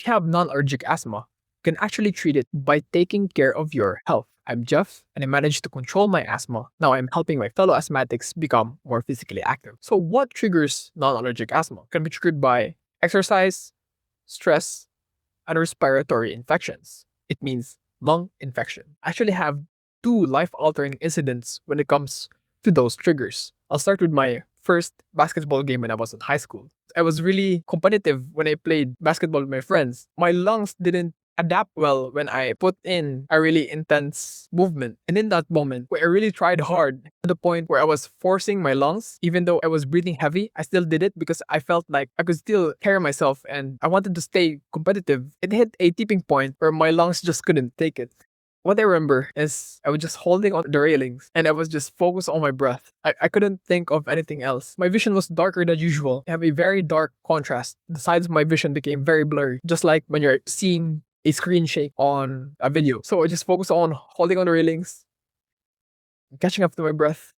If you have non-allergic asthma, you can actually treat it by taking care of your health. I'm Jeff, and I managed to control my asthma. Now I'm helping my fellow asthmatics become more physically active. So, what triggers non-allergic asthma? Can be triggered by exercise, stress, and respiratory infections. It means lung infection. I actually have two life-altering incidents when it comes to those triggers. I'll start with my first basketball game when I was in high school. I was really competitive when I played basketball with my friends. My lungs didn't adapt well when I put in a really intense movement. And in that moment, where I really tried hard to the point where I was forcing my lungs, even though I was breathing heavy, I still did it because I felt like I could still carry myself and I wanted to stay competitive. It hit a tipping point where my lungs just couldn't take it. What I remember is I was just holding on the railings and I was just focused on my breath. I couldn't think of anything else. My vision was darker than usual. I have a very dark contrast. The sides of my vision became very blurry, just like when you're seeing a screen shake on a video. So I just focused on holding on the railings, catching up to my breath.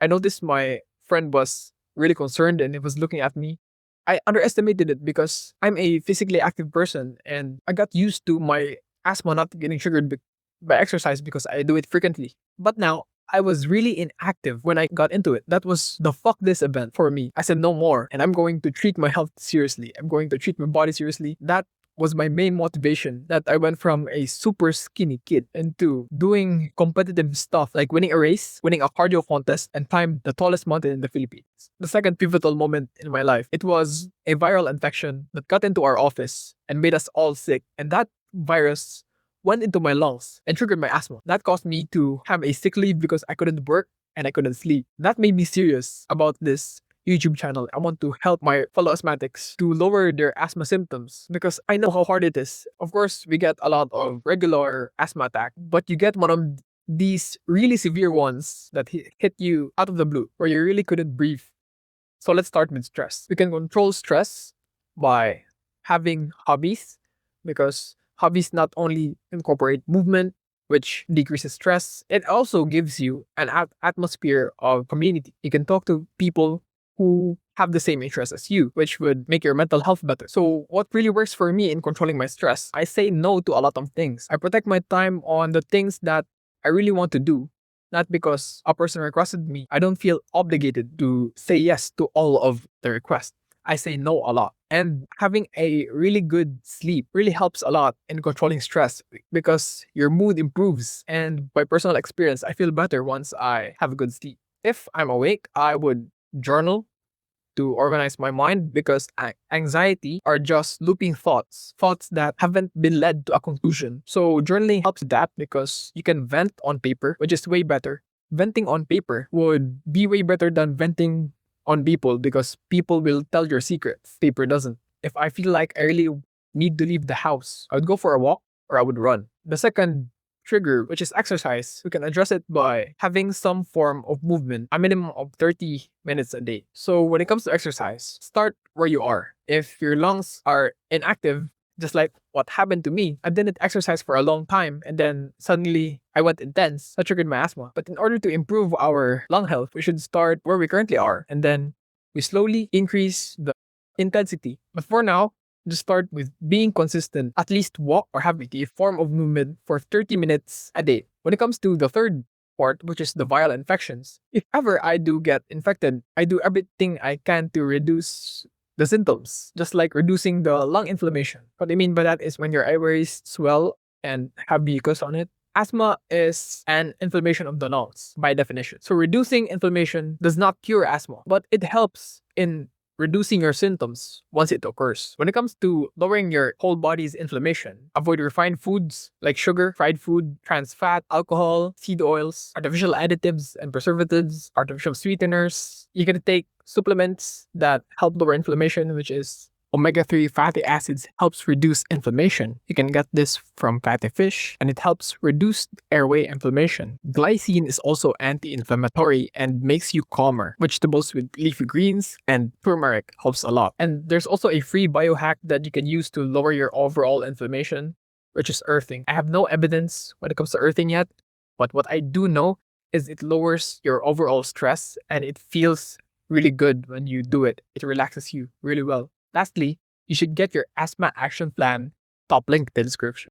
I noticed my friend was really concerned and he was looking at me. I underestimated it because I'm a physically active person and I got used to my asthma not getting triggered by exercise because I do it frequently. But now I was really inactive when I got into it. That was the fuck this event for me. I said no more and I'm going to treat my health seriously. I'm going to treat my body seriously. That was my main motivation, that I went from a super skinny kid into doing competitive stuff like winning a race, winning a cardio contest, and climb the tallest mountain in the Philippines. The second pivotal moment in my life, it was a viral infection that got into our office and made us all sick. And that virus went into my lungs and triggered my asthma. That caused me to have a sick leave because I couldn't work and I couldn't sleep. That made me serious about this YouTube channel. I want to help my fellow asthmatics to lower their asthma symptoms because I know how hard it is. Of course, we get a lot of regular asthma attack, but you get one of these really severe ones that hit you out of the blue where you really couldn't breathe. So let's start with stress. We can control stress by having hobbies because hobbies not only incorporate movement, which decreases stress, it also gives you an atmosphere of community. You can talk to people who have the same interests as you, which would make your mental health better. So what really works for me in controlling my stress, I say no to a lot of things. I protect my time on the things that I really want to do. Not because a person requested me. I don't feel obligated to say yes to all of the requests. I say no a lot. And having a really good sleep really helps a lot in controlling stress because your mood improves. And by personal experience, I feel better once I have a good sleep. If I'm awake, I would journal to organize my mind because anxiety are just looping thoughts that haven't been led to a conclusion. So journaling helps that because you can vent on paper, which is way better. Venting on paper would be way better than venting on people because people will tell your secrets. Paper doesn't. If I feel like I really need to leave the house, I would go for a walk or I would run. The second trigger, which is exercise, we can address it by having some form of movement, a minimum of 30 minutes a day. So when it comes to exercise, start where you are. If your lungs are inactive, just like what happened to me, I didn't exercise for a long time and then suddenly I went intense. That triggered my asthma. But in order to improve our lung health, we should start where we currently are and then we slowly increase the intensity. But for now, just start with being consistent. At least walk or have a form of movement for 30 minutes a day. When it comes to the third part, which is the viral infections, if ever I do get infected, I do everything I can to reduce the symptoms, just like reducing the lung inflammation. What I mean by that is when your airways swell and have mucus on it. Asthma is an inflammation of the lungs by definition. So reducing inflammation does not cure asthma, but it helps in reducing your symptoms once it occurs. When it comes to lowering your whole body's inflammation, avoid refined foods like sugar, fried food, trans fat, alcohol, seed oils, artificial additives and preservatives, artificial sweeteners. You can take supplements that help lower inflammation, which is omega-3 fatty acids helps reduce inflammation. You can get this from fatty fish, and it helps reduce airway inflammation. Glycine is also anti-inflammatory and makes you calmer. Vegetables with leafy greens and turmeric helps a lot. And there's also a free biohack that you can use to lower your overall inflammation, which is earthing. I have no evidence when it comes to earthing yet, but what I do know is it lowers your overall stress and it feels really good when you do it. It relaxes you really well. Lastly, you should get your asthma action plan top link in the description.